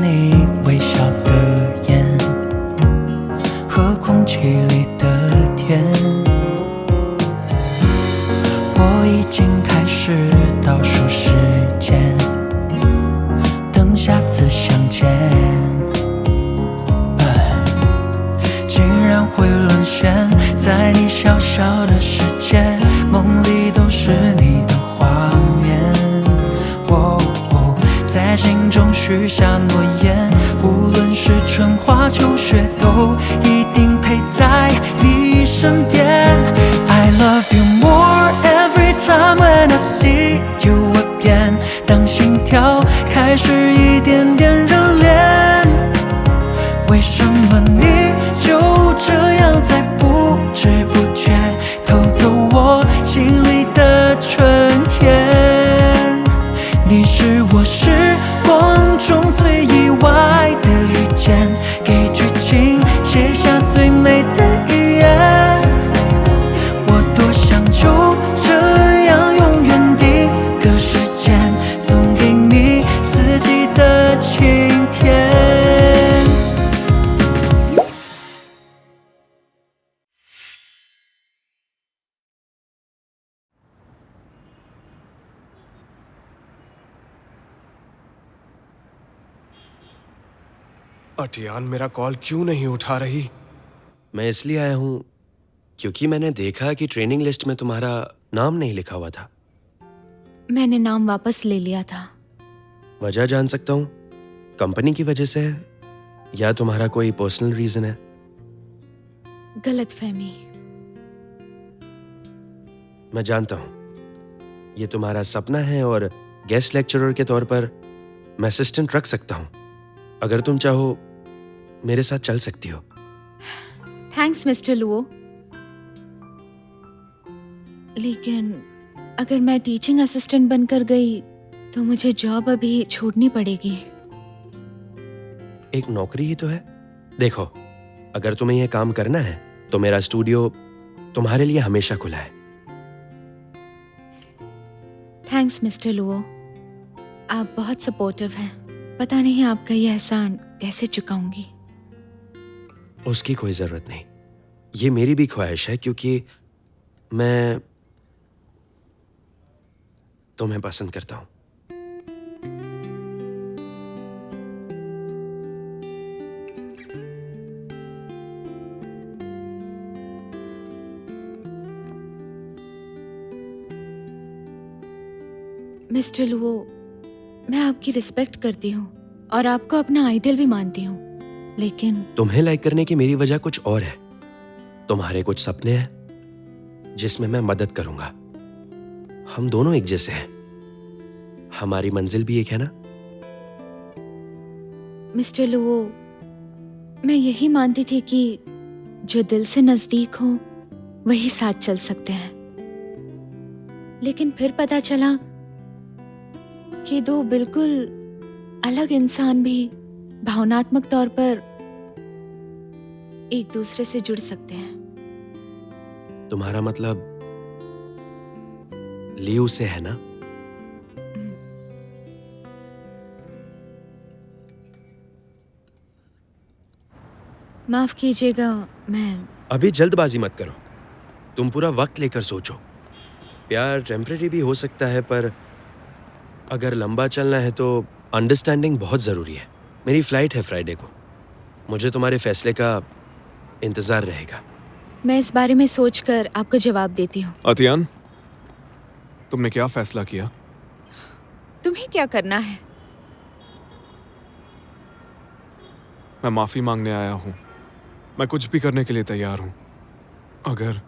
你微笑的眼和空气里的甜。我已经开始倒数时间，等下次相见。竟然会沦陷在你小小的世界，梦里都是你的画面。在心中许下诺言，无论是春花秋雪，都一定陪在你身边。I love you more every time when I see you again。当心跳开始一点点热恋，为什么你就这样在不知不觉偷走我心里的春天？你是我时光中最意外的遇见，给剧情写下最美的语言。我多想就这样永远定格时间，送给你四季的晴天。अटियान मेरा call क्यों नहीं उठा रही? मैं इसलिए आया हूं क्योंकि मैंने देखा कि ट्रेनिंग लिस्ट में तुम्हारा नाम नहीं लिखा हुआ था। मैंने नाम वापस ले लिया था। वजह जान सकता हूं? कंपनी की वजह से है या तुम्हारा कोई पर्सनल रीजन है? गलतफहमी। मैं जानता हूं ये तुम्हारा सपना है और गेस्ट लेक्चरर के तौर पर मैं असिस्टेंट रख सकता हूं। अगर तुम चाहो मेरे साथ चल सकती हो। थैंक्स मिस्टर लुओ, लेकिन अगर मैं टीचिंग असिस्टेंट बनकर गई तो मुझे जॉब अभी छोड़नी पड़ेगी। एक नौकरी ही तो है। देखो, अगर तुम्हें यह काम करना है तो मेरा स्टूडियो तुम्हारे लिए हमेशा खुला है। थैंक्स मिस्टर लुओ, आप बहुत सपोर्टिव हैं। पता नहीं आपका ये एहसान कैसे चुकाऊंगी। उसकी कोई जरूरत नहीं, ये मेरी भी ख्वाहिश है क्योंकि मैं तुम्हें पसंद करता हूं। मिस्टर लुओ, मैं आपकी रिस्पेक्ट करती हूँ और आपको अपना आइडल भी मानती हूँ, लेकिन तुम्हें लाइक करने की मेरी वजह कुछ और है। तुम्हारे कुछ सपने हैं जिसमें मैं मदद करूंगा। हम दोनों एक जैसे हैं, हमारी मंजिल भी एक है ना? मिस्टर लुओ, मैं यही मानती थी कि जो दिल से नजदीक हो वही साथ चल सकते हैं, लेकिन फिर पता चला कि दो बिल्कुल अलग इंसान भी भावनात्मक तौर पर एक दूसरे से जुड़ सकते हैं। तुम्हारा मतलब लियो से है ना? माफ कीजिएगा, मैं अभी जल्दबाजी मत करो, तुम पूरा वक्त लेकर सोचो। प्यार टेम्परेरी भी हो सकता है, पर अगर लंबा चलना है तो अंडरस्टैंडिंग बहुत ज़रूरी है। मेरी फ़्लाइट है फ्राइडे को, मुझे तुम्हारे फैसले का इंतज़ार रहेगा। मैं इस बारे में सोचकर आपको जवाब देती हूँ। अतियान, तुमने क्या फैसला किया? तुम्हें क्या करना है? मैं माफी मांगने आया हूँ। मैं कुछ भी करने के लिए तैयार हूँ। अगर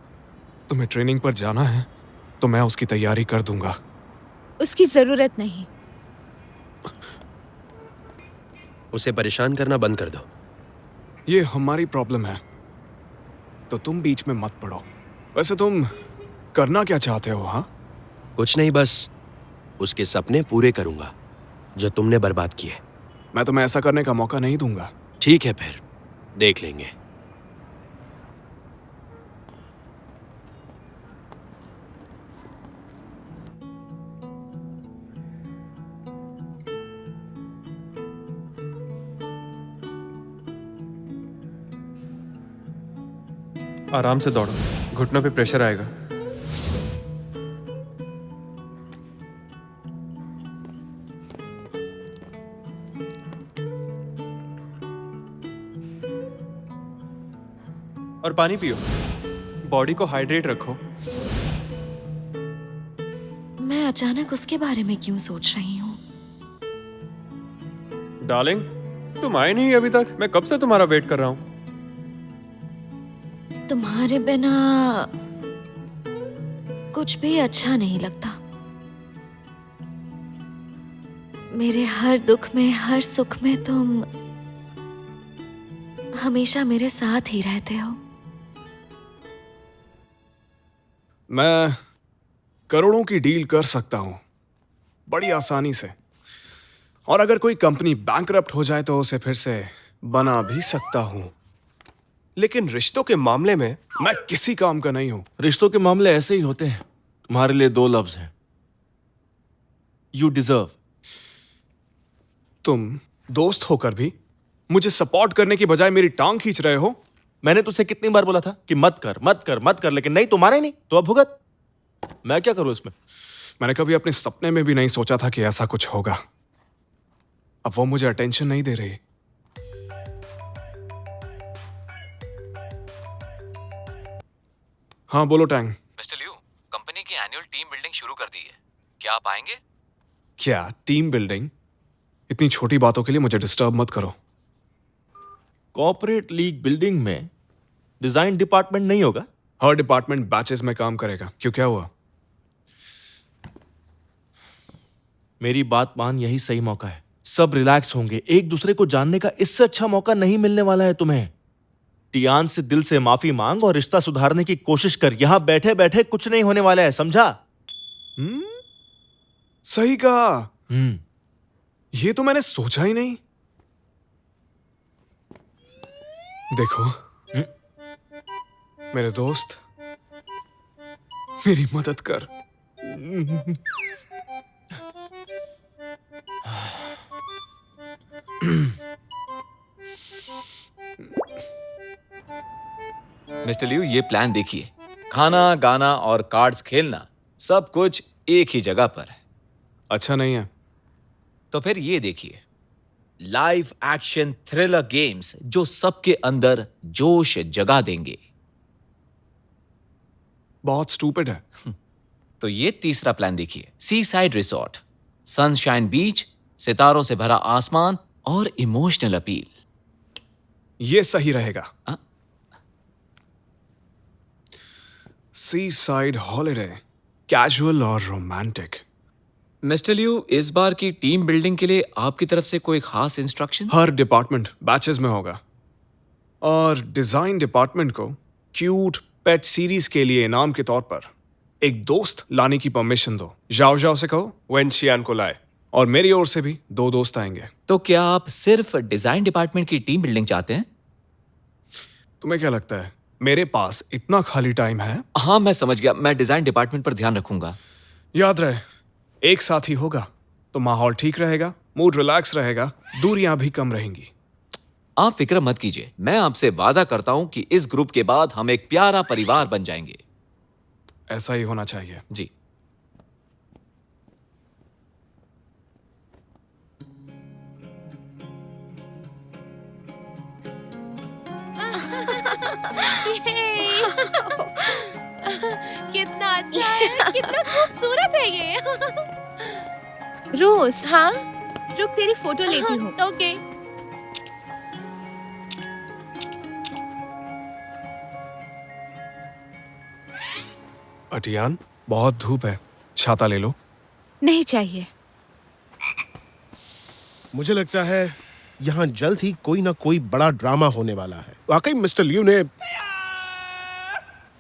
तुम्हें ट्रेनिंग पर जाना है तो मैं उसकी तैयारी कर दूंगा। उसकी जरूरत नहीं। उसे परेशान करना बंद कर दो। ये हमारी प्रॉब्लम है, तो तुम बीच में मत पड़ो। वैसे तुम करना क्या चाहते हो? हाँ, कुछ नहीं, बस उसके सपने पूरे करूंगा जो तुमने बर्बाद किए। मैं तुम्हें ऐसा करने का मौका नहीं दूंगा। ठीक है, फिर देख लेंगे। आराम से दौड़ो, घुटनों पे प्रेशर आएगा। और पानी पियो, बॉडी को हाइड्रेट रखो। मैं अचानक उसके बारे में क्यों सोच रही हूँ? डार्लिंग, तुम आए नहीं अभी तक। मैं कब से तुम्हारा वेट कर रहा हूँ। तुम्हारे बिना कुछ भी अच्छा नहीं लगता। मेरे हर दुख में, हर सुख में तुम हमेशा मेरे साथ ही रहते हो। मैं करोड़ों की डील कर सकता हूं बड़ी आसानी से, और अगर कोई कंपनी बैंकरप्ट हो जाए तो उसे फिर से बना भी सकता हूं। लेकिन रिश्तों के मामले में मैं किसी काम का नहीं हूं। रिश्तों के मामले ऐसे ही होते हैं। तुम्हारे लिए 2 लफ्ज हैं, यू डिजर्व। तुम दोस्त होकर भी मुझे सपोर्ट करने की बजाय मेरी टांग खींच रहे हो। मैंने तुझसे कितनी बार बोला था कि मत कर मत कर मत कर, लेकिन नहीं, तुम्हारे नहीं तो अब भुगत। मैं क्या करूं इसमें? मैंने कभी अपने सपने में भी नहीं सोचा था कि ऐसा कुछ होगा। अब वो मुझे अटेंशन नहीं दे रही। हाँ बोलो टैंग। मिस्टर लियू, कंपनी की एनुअल टीम बिल्डिंग शुरू कर दी है, क्या आप आएंगे? क्या टीम बिल्डिंग? इतनी छोटी बातों के लिए मुझे डिस्टर्ब मत करो। कॉर्पोरेट लीग बिल्डिंग में डिजाइन डिपार्टमेंट नहीं होगा? हर डिपार्टमेंट बैचेस में काम करेगा। क्यों, क्या हुआ? मेरी बात मान, यही सही मौका है। सब रिलैक्स होंगे, एक दूसरे को जानने का इससे अच्छा मौका नहीं मिलने वाला है तुम्हें। टियान से दिल से माफी मांग और रिश्ता सुधारने की कोशिश कर। यहां बैठे बैठे कुछ नहीं होने वाला है, समझा? सही कहा। ये तो मैंने सोचा ही नहीं। देखो मेरे दोस्त, मेरी मदद कर। मिस्टर लियू, ये प्लान देखिए। खाना, गाना और कार्ड्स खेलना सब कुछ एक ही जगह पर है। अच्छा नहीं है तो फिर ये देखिए, लाइव एक्शन थ्रिलर गेम्स जो सबके अंदर जोश जगा देंगे। बहुत स्टूपिड है। तो ये तीसरा प्लान देखिए, सी साइड रिसोर्ट, सनशाइन बीच, सितारों से भरा आसमान और इमोशनल अपील। ये सही रहेगा। हाँ? सी साइड हॉलिडे, कैजुअल और रोमांटिक। मिस्टर लियू, इस बार की टीम बिल्डिंग के लिए आपकी तरफ से कोई खास इंस्ट्रक्शन? हर डिपार्टमेंट बैचेस में होगा, और डिजाइन डिपार्टमेंट को क्यूट पेट सीरीज के लिए इनाम के तौर पर एक दोस्त लाने की परमिशन दो। जाओ जाओ से कहो वेन शियान को लाए, और मेरी ओर से भी 2 दोस्त आएंगे। तो क्या आप सिर्फ डिजाइन डिपार्टमेंट की टीम बिल्डिंग चाहते हैं? तुम्हें क्या लगता है मेरे पास इतना खाली टाइम है? हाँ, मैं समझ गया। मैं डिजाइन डिपार्टमेंट पर ध्यान रखूंगा। याद रहे, एक साथ ही होगा तो माहौल ठीक रहेगा, मूड रिलैक्स रहेगा, दूरियां भी कम रहेंगी। आप फिक्र मत कीजिए, मैं आपसे वादा करता हूं कि इस ग्रुप के बाद हम एक प्यारा परिवार बन जाएंगे। ऐसा ही होना चाहिए। जी। कितना अच्छा है, कितना खूबसूरत है ये। रोज, हाँ, रुक तेरी फोटो लेती हूँ। ओके। अटियान, बहुत धूप है, छाता ले लो। नहीं चाहिए। मुझे लगता है यहाँ जल्द ही कोई ना कोई बड़ा ड्रामा होने वाला है। वाकई मिस्टर लियू ने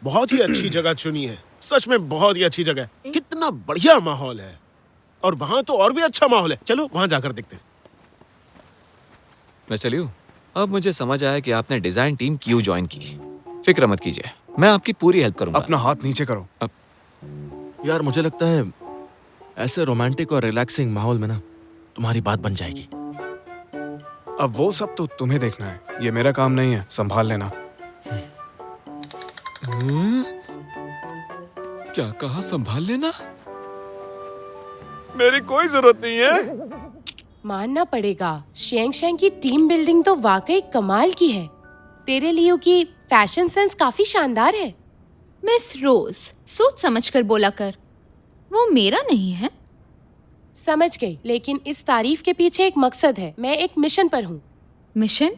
बहुत ही अच्छी जगह चुनी है। सच में बहुत ही अच्छी जगह। कितना बढ़िया माहौल है, और वहां तो और भी अच्छा माहौल है। चलो वहां जाकर देखते हैं। मिस्टर लियू, अब मुझे समझ आया कि आपने डिजाइन टीम क्यों ज्वाइन की। फिक्र मत कीजिए, मैं आपकी पूरी हेल्प करूंगा। अपना हाथ नीचे करो। यार मुझे लगता है ऐसे रोमांटिक और रिलैक्सिंग माहौल में ना तुम्हारी बात बन जाएगी। अब वो सब तो तुम्हें देखना है, ये मेरा काम नहीं है, संभाल लेना। क्या कहा, संभाल लेना? मेरी कोई जरूरत नहीं है। मानना पड़ेगा, शेंग शेंग की टीम बिल्डिंग तो वाकई कमाल की है। तेरे लियो की फैशन सेंस काफी शानदार है। मिस रोज, सोच समझ कर बोला कर, वो मेरा नहीं है। समझ गई, लेकिन इस तारीफ के पीछे एक मकसद है। मैं एक मिशन पर हूँ। मिशन?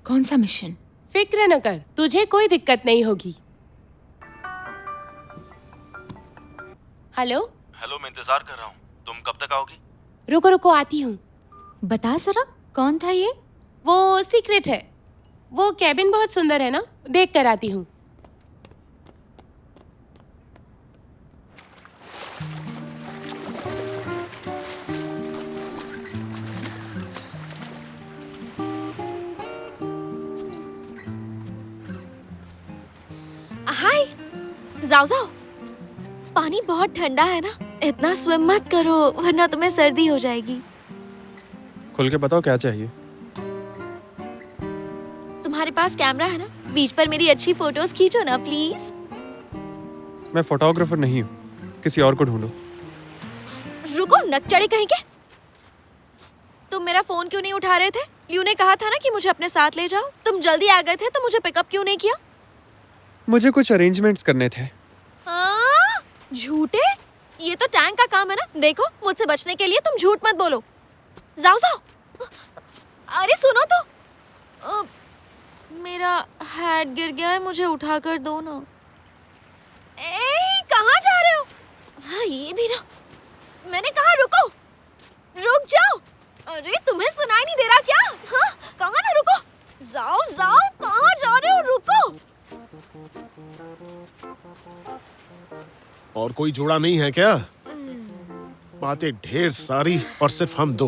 कौन सा मिशन? फिक्र न कर, तुझे कोई दिक्कत नहीं होगी। हेलो हेलो, मैं इंतजार कर रहा हूँ। तुम कब तक आओगी? रुको रुको, आती हूँ। बता जरा, कौन था ये? वो सीक्रेट है। वो कैबिन बहुत सुंदर है ना, देख कर आती हूँ। हाय, जाओ जाओ। पानी बहुत ठंडा है ना, इतना स्विम मत करो वरना तुम्हें सर्दी हो जाएगी। खुल के बताओ क्या चाहिए। तुम्हारे पास कैमरा है ना, बीच पर मेरी अच्छी फोटोज खींचो ना प्लीज। मैं फोटोग्राफर नहीं हूँ, किसी और को ढूंढो। रुको, नक चढ़े कहीं के। तुम मेरा फोन क्यों नहीं उठा रहे थे? लियू ने कहा था ना कि मुझे अपने साथ ले जाओ। तुम जल्दी आ गए थे तो मुझे पिकअप क्यों नहीं किया? मुझे कुछ अरेंजमेंट्स करने थे। हाँ, झूठे? ये तो टैंक का काम है ना। देखो, मुझसे बचने के लिए तुम झूठ मत बोलो। जाओ जाओ। अरे सुनो तो, मेरा हैट गिर गया है, मुझे उठा कर दो ना। ए, कहाँ जा रहे हो? हाँ, ये भी ना। मैंने कहा रुको, रुक जाओ। अरे तुम्हें सुनाई नहीं दे रहा क्या? हाँ, कहाँ ना रुको। जाओ जाओ, कहाँ जा रहे हो? रुको। और कोई जोड़ा नहीं है क्या? बातें ढेर सारी और सिर्फ हम दो।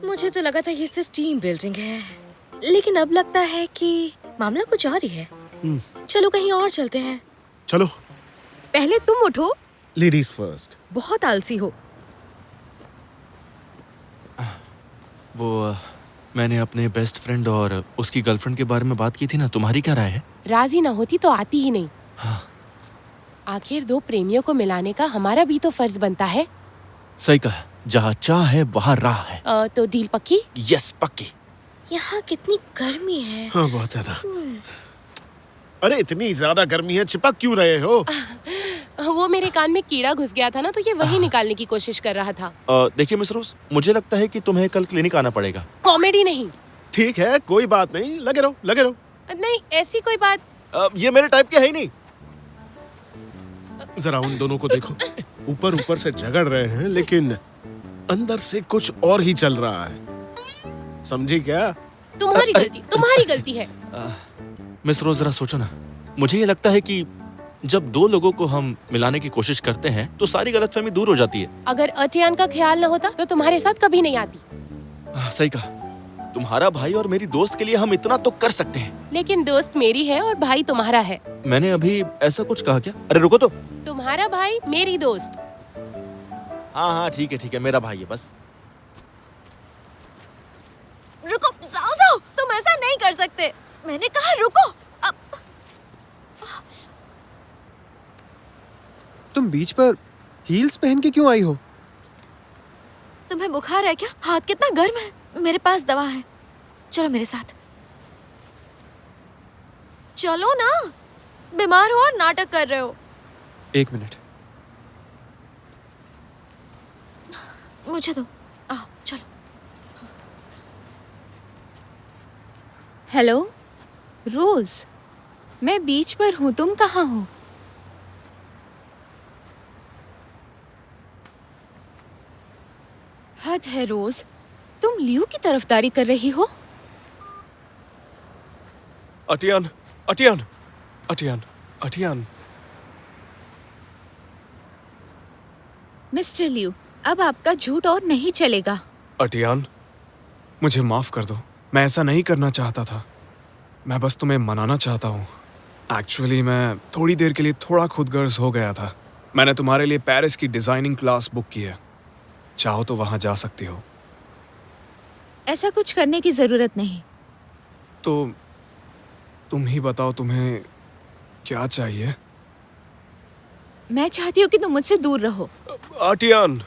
मुझे तो लगा था ये सिर्फ टीम बिल्डिंग है, लेकिन अब लगता है कि मामला कुछ और ही है। चलो कहीं और चलते हैं। चलो। पहले तुम उठो। Ladies first. बहुत आलसी हो। वो मैंने अपने बेस्ट फ्रेंड और उसकी गर्लफ्रेंड के बारे में बात की थी ना, तुम्हारी क्या राय है? राजी ना होती तो आती ही नहीं। हाँ। आखिर दो प्रेमियों को मिलाने का हमारा भी तो फर्ज बनता है। सही कहा, जहाँ चाह है वहाँ राह है। तो डील पक्की? यस, पक्की। यहाँ कितनी गर्मी है। हाँ, बहुत ज्यादा। अरे इतनी ज्यादा गर्मी है, चिपक क्यों रहे हो? वो मेरे कान में कीड़ा घुस गया था ना, तो ये वही निकालने की कोशिश कर रहा था। देखिए मिस रोज, मुझे लगता है कि तुम्हें कल क्लिनिक आना पड़ेगा। कॉमेडी नहीं। ठीक है, कोई बात नहीं, लगे रहो लगे रहो। नहीं, ऐसी कोई बात। ये मेरे टाइप के है ही नहीं। जरा उन दोनों को देखो, ऊपर ऊपर से झगड़ रहे हैं लेकिन अंदर से कुछ और ही चल रहा है। समझी क्या? तुम्हारी गलती है। मिस रोज जरा सोचो ना, मुझे ये लगता है कि जब दो लोगों को हम मिलाने की कोशिश करते हैं तो सारी गलतफहमी दूर हो जाती है। अगर अटियान का ख्याल न होता तो तुम्हारे साथ कभी नहीं आती। सही कहा, तुम्हारा भाई और मेरी दोस्त के लिए हम इतना तो कर सकते हैं। लेकिन दोस्त मेरी है और भाई तुम्हारा है। मैंने अभी ऐसा कुछ कहा क्या? अरे रुको तो। तुम्हारा भाई मेरी दोस्त। हाँ हाँ, ठीक है, मेरा भाई है बस। रुको, जाओ जाओ, तुम ऐसा नहीं कर सकते। मैंने कहा रुको। अब तुम बीच पर हील्स पहन के क्यों आई हो? तुम्हें बुखार है क्या? हाथ कितना गर्म है। मेरे पास दवा है, चलो मेरे साथ। चलो ना, बीमार हो और नाटक कर रहे हो। 1 मिनट। मुझे दो, आओ चलो। हेलो रोज, मैं बीच पर हूँ, तुम कहाँ हो? हद है रोज, तुम लियू की तरफदारी कर रही हो। अटियान, अटियान, अटियान, अटियान। मिस्टर लियू, अब आपका झूठ और नहीं चलेगा। अटियान, मुझे माफ कर दो, मैं ऐसा नहीं करना चाहता था। मैं बस तुम्हें मनाना चाहता हूँ। एक्चुअली मैं थोड़ी देर के लिए थोड़ा खुदगर्ज हो गया था। मैंने तुम्हारे लिए पेरिस की डिजाइनिंग क्लास बुक की है, चाहो तो वहां जा सकती हो। ऐसा कुछ करने की जरूरत नहीं। तो तुम ही बताओ, तुम्हें क्या चाहिए? मैं चाहती हूँ कि तुम मुझसे दूर रहो। टियान,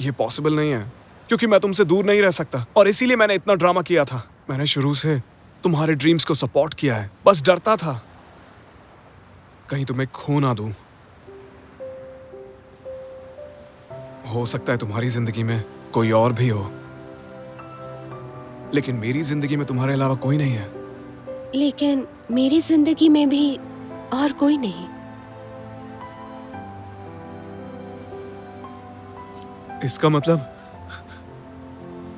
ये पॉसिबल नहीं है क्योंकि मैं तुमसे दूर नहीं रह सकता और इसीलिए मैंने इतना ड्रामा किया था। मैंने शुरू से तुम्हारे ड्रीम्स को सपोर्ट किया है, बस डरता था कहीं तुम्हें खो ना दूं। हो सकता है तुम्हारी जिंदगी में कोई और भी हो, लेकिन मेरी जिंदगी में तुम्हारे अलावा कोई नहीं है। लेकिन मेरी जिंदगी में भी और कोई नहीं। इसका मतलब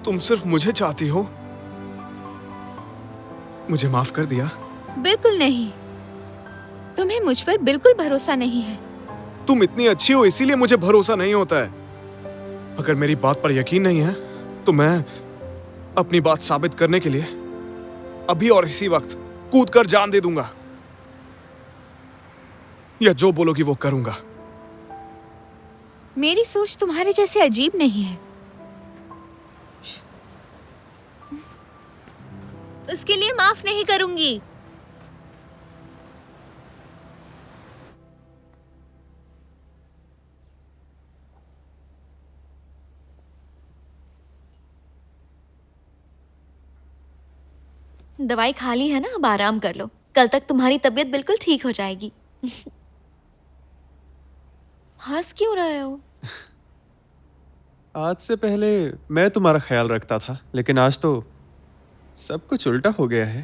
तुम सिर्फ मुझे चाहती हो? मुझे माफ कर दिया? बिल्कुल नहीं, तुम्हें मुझ पर बिल्कुल भरोसा नहीं है। तुम इतनी अच्छी हो इसीलिए मुझे भरोसा नहीं होता है। अगर मेरी बात पर यकीन नहीं है तो मैं अपनी बात साबित करने के लिए अभी और इसी वक्त कूदकर जान दे दूंगा, या जो बोलोगी वो करूंगा। मेरी सोच तुम्हारे जैसे अजीब नहीं है। उसके लिए माफ नहीं करूंगी। दवाई खा ली है ना, अब आराम कर लो। कल तक तुम्हारी तबीयत बिल्कुल ठीक हो जाएगी। हंस क्यों रहे हो? आज से पहले मैं तुम्हारा ख्याल रखता था, लेकिन आज तो सब कुछ उल्टा हो गया है।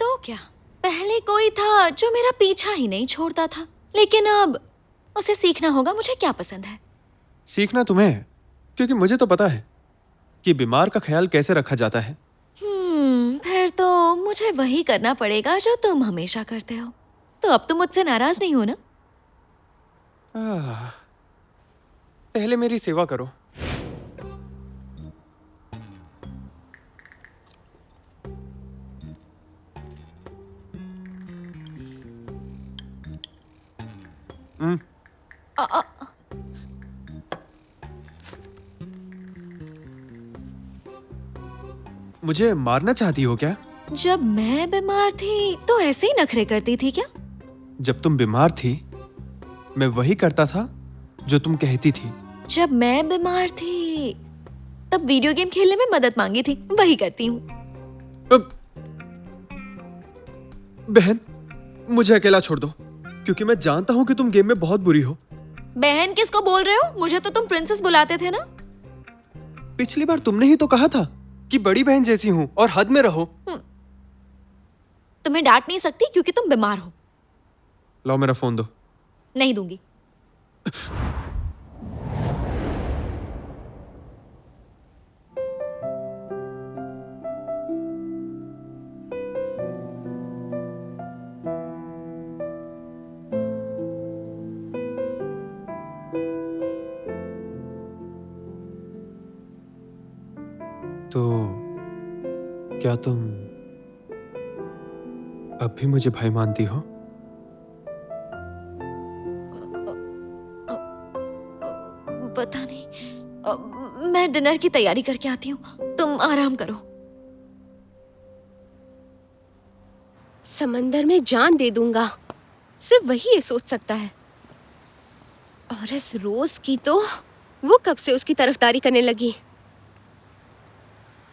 तो क्या, पहले कोई था जो मेरा पीछा ही नहीं छोड़ता था, लेकिन अब उसे सीखना होगा मुझे क्या पसंद है। सीखना तुम्हें है, क्योंकि मुझे तो पता है कि बीमार का ख्याल कैसे रखा जाता है। फिर तो मुझे वही करना पड़ेगा जो तुम हमेशा करते हो। तो अब तुम मुझसे नाराज नहीं हो ना? पहले मेरी सेवा करो। मुझे मारना चाहती हो क्या? जब मैं बीमार थी तो ऐसे ही नखरे करती थी क्या? जब तुम बीमार थी मैं वही करता था जो तुम कहती थी। जब मैं बीमार थी तब वीडियो गेम खेलने में मदद मांगी थी, वही करती हूँ। बहन, मुझे अकेला छोड़ दो, क्योंकि मैं जानता हूँ कि तुम गेम में बहुत बुरी हो। बहन किसको बोल रहे हो? मुझे तो तुम प्रिंसेस बुलाते थे ना। पिछली बार तुमने ही तो कहा था कि बड़ी बहन जैसी हूँ और हद में रहो। तुम्हें डांट नहीं सकती क्योंकि तुम बीमार हो। लाओ मेरा फोन दो। नहीं दूंगी। तो क्या तुम अब भी मुझे भाई मानती हो? पता नहीं, मैं डिनर की तैयारी करके आती हूँ, तुम आराम करो। समंदर में जान दे दूंगा। सिर्फ वही ये सोच सकता है। और इस रोज की तो वो कब से उसकी तरफदारी करने लगी।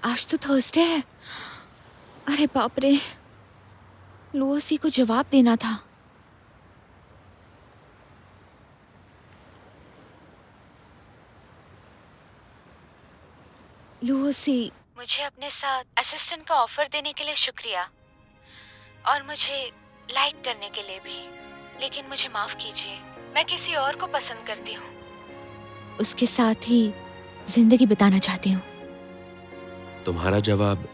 आज तो थर्सडे है। अरे बाप रे, लूसी को जवाब देना था। लूसी, मुझे अपने साथ असिस्टेंट का ऑफर देने के लिए शुक्रिया, और मुझे लाइक करने के लिए भी, लेकिन मुझे माफ कीजिए, मैं किसी और को पसंद करती हूँ। उसके साथ ही जिंदगी बिताना चाहती हूँ। तुम्हारा जवाब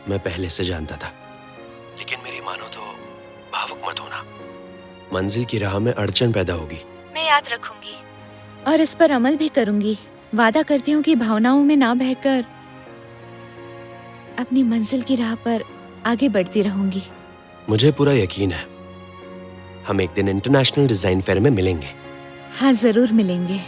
मैं पहले से जानता था, लेकिन मेरी मानो तो भावुक मत होना। मंजिल की राह में अड़चन पैदा होगी। मैं याद रखूंगी और इस पर अमल भी करूंगी। वादा करती हूँ कि भावनाओं में ना बहकर अपनी मंजिल की राह पर आगे बढ़ती रहूंगी। मुझे पूरा यकीन है हम एक दिन इंटरनेशनल डिजाइन फेयर में मिलेंगे। हाँ, जरूर मिलेंगे।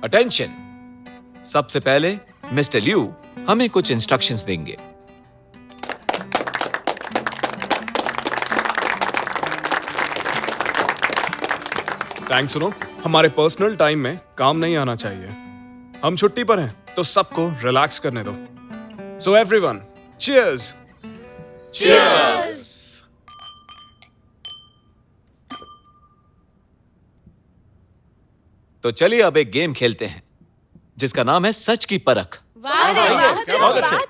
अटेंशन, सबसे पहले मिस्टर लियू हमें कुछ इंस्ट्रक्शंस देंगे। टैंक सुनो, हमारे पर्सनल टाइम में काम नहीं आना चाहिए। हम छुट्टी पर हैं तो सबको रिलैक्स करने दो। So everyone, cheers. तो चलिए अब एक गेम खेलते हैं जिसका नाम है सच की परख।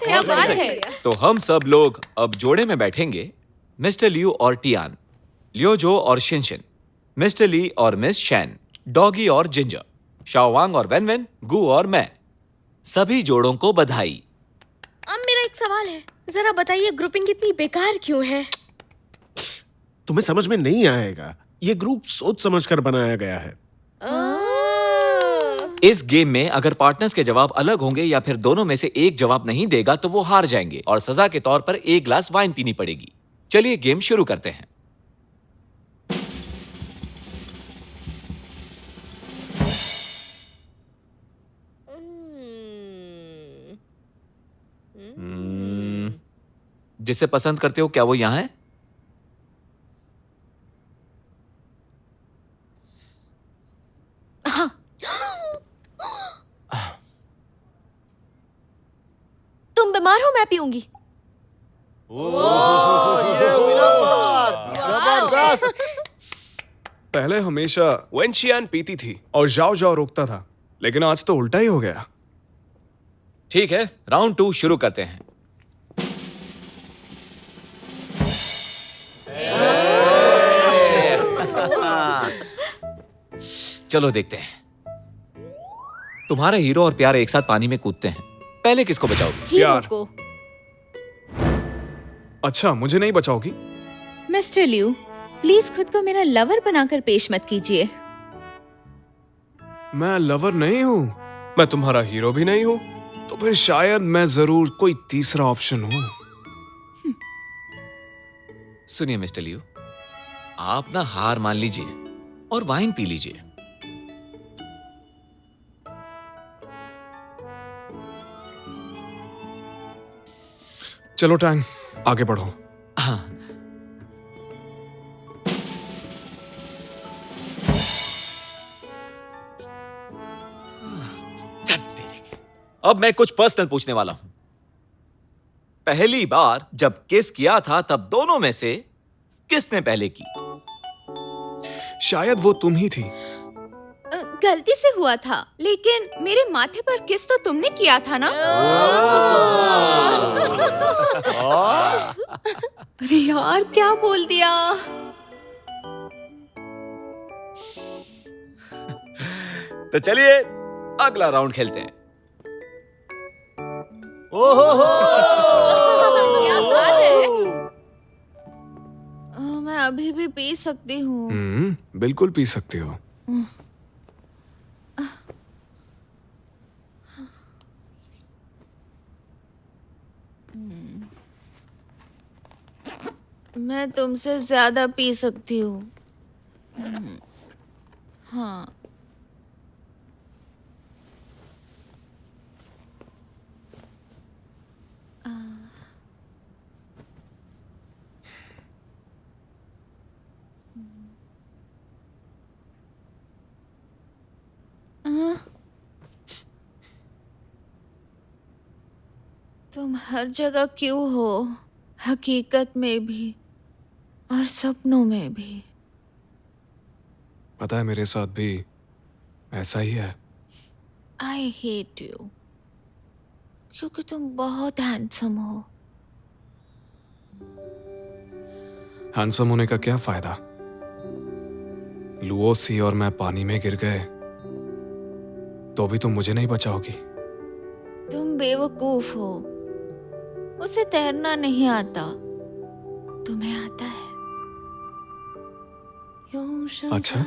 क्या बात है। तो हम सब लोग अब जोड़े में बैठेंगे, मिस्टर लियू और टियान, लियोजो और शिनशिन, मिस्टर ली और मिस शैन, डॉगी और जिंजर, शाओवांग और वेनवेन, गू और मैं। सभी जोड़ों को बधाई। अब मेरा एक सवाल है, जरा बताइए ग्रुपिंग इतनी बेकार क्यों है? तुम्हें समझ में नहीं आएगा, ये ग्रुप सोच समझकर बनाया गया है। इस गेम में अगर पार्टनर्स के जवाब अलग होंगे या फिर दोनों में से एक जवाब नहीं देगा तो वो हार जाएंगे और सजा के तौर पर एक ग्लास वाइन पीनी पड़ेगी। चलिए गेम शुरू करते हैं। जिसे पसंद करते हो क्या वो यहां है? हाँ। तुम बीमार हो, मैं पीऊंगी। पहले हमेशा वेनशियान पीती थी और जाओ जाओ रोकता था, लेकिन आज तो उल्टा ही हो गया। ठीक है, राउंड 2 शुरू करते हैं। चलो देखते हैं। तुम्हारे हीरो और प्यार एक साथ पानी में कूदते हैं, पहले किसको बचाओगी? प्यार को। अच्छा, मुझे नहीं बचाओगी? मिस्टर लियू, प्लीज खुद को मेरा लवर बनाकर पेश मत कीजिए। मैं लवर नहीं हूँ, मैं तुम्हारा हीरो भी नहीं हूँ, तो फिर शायद मैं जरूर कोई तीसरा ऑप्शन हूँ। सुनिए मिस्टर लियू, आप ना हार मान लीजिए और वाइन पी लीजिए। चलो टैंग, आगे बढ़ो। हाँ। अब मैं कुछ पर्सनल पूछने वाला हूं। पहली बार जब किस किया था तब दोनों में से किसने पहले की? शायद वो तुम ही थी। गलती से हुआ था, लेकिन मेरे माथे पर किस तो तुमने किया था ना? अरे यार, क्या बोल दिया। तो चलिए अगला राउंड खेलते हैं। क्या बात है। मैं अभी भी पी सकती हूँ। बिल्कुल पी सकती हो। मैं तुमसे ज्यादा पी सकती हूँ। हाँ। तुम हर जगह क्यों हो, हकीकत में भी और सपनों में भी? पता है मेरे साथ भी ऐसा ही है। आई हेट यू, क्योंकि तुम बहुत हैंडसम हो। हैंडसम होने का क्या फायदा? लुओसी और मैं पानी में गिर गए तो भी तुम मुझे नहीं बचाओगी। तुम बेवकूफ हो, उसे तैरना नहीं आता, तुम्हें आता है। अच्छा,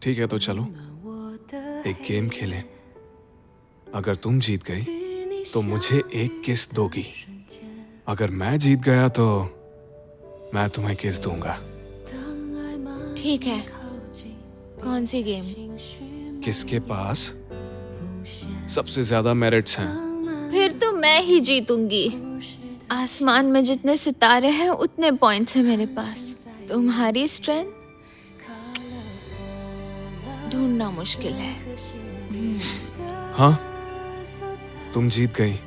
ठीक है, तो चलो एक गेम खेलें। अगर तुम जीत गई तो मुझे एक किस दोगी, अगर मैं जीत गया तो मैं तुम्हें किस दूंगा। ठीक है, कौन सी गेम? किसके पास सबसे ज्यादा मेरिट्स हैं? फिर तो मैं ही जीतूंगी। आसमान में जितने सितारे हैं उतने पॉइंट्स हैं मेरे पास। तुम्हारी स्ट्रेंथ ढूंढना मुश्किल है। हाँ, तुम जीत गई।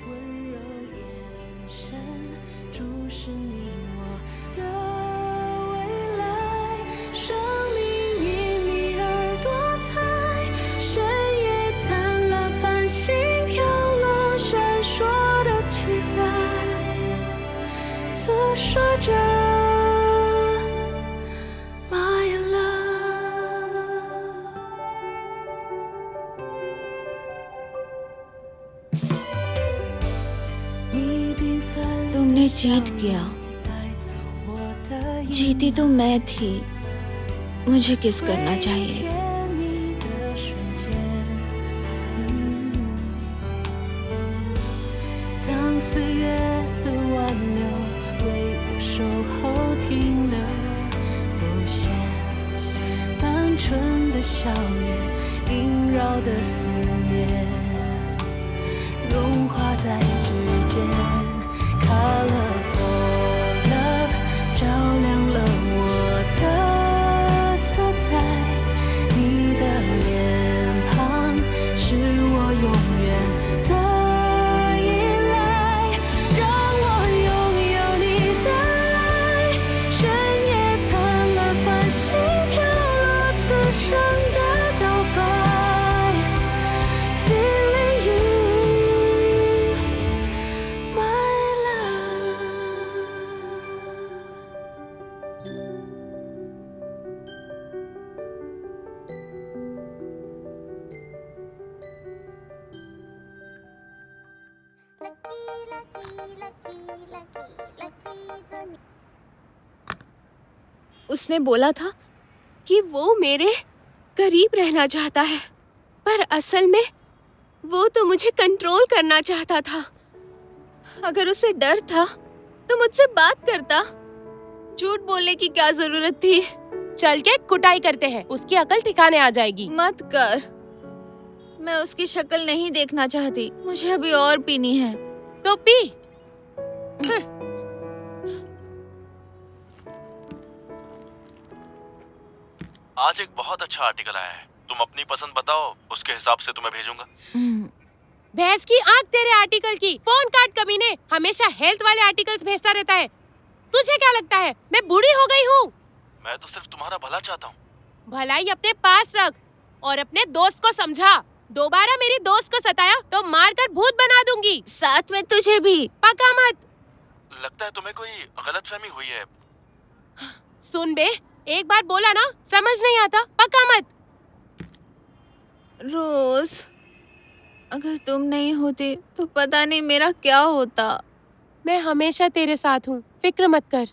तुमने चीट किया, जीती तो मैं थी। मुझे किस करना चाहिए? उसने बोला था कि वो मेरे करीब रहना चाहता है, पर असल में वो तो मुझे कंट्रोल करना चाहता था। अगर उसे डर था तो मुझसे बात करता। झूठ बोलने की क्या जरूरत थी? चल के कुटाई करते हैं, उसकी अकल ठिकाने आ जाएगी। मत कर, मैं उसकी शक्ल नहीं देखना चाहती। मुझे अभी और पीनी है। तो पी। आज एक बहुत अच्छा आर्टिकल आया है, तुम अपनी पसंद बताओ, उसके हिसाब से तुम्हें भेजूंगा। भैंस की आंख तेरे आर्टिकल की। फोन काट कमीने, हमेशा हेल्थ वाले आर्टिकल्स भेजता रहता है। तुझे क्या लगता है मैं बूढ़ी हो गई हूँ? मैं तो सिर्फ तुम्हारा भला चाहता हूँ। भलाई अपने पास रख और अपने दोस्त को समझा। दोबारा मेरी दोस्त को सताया तो मारकर भूत बना दूंगी। साथ में तुझे भी। पका मत। लगता है तुम्हें कोई गलतफहमी हुई है। सुन बे, एक बार बोला ना, समझ नहीं आता, पका मत। रोज, अगर तुम नहीं होते तो पता नहीं मेरा क्या होता। मैं हमेशा तेरे साथ हूँ, फिक्र मत कर।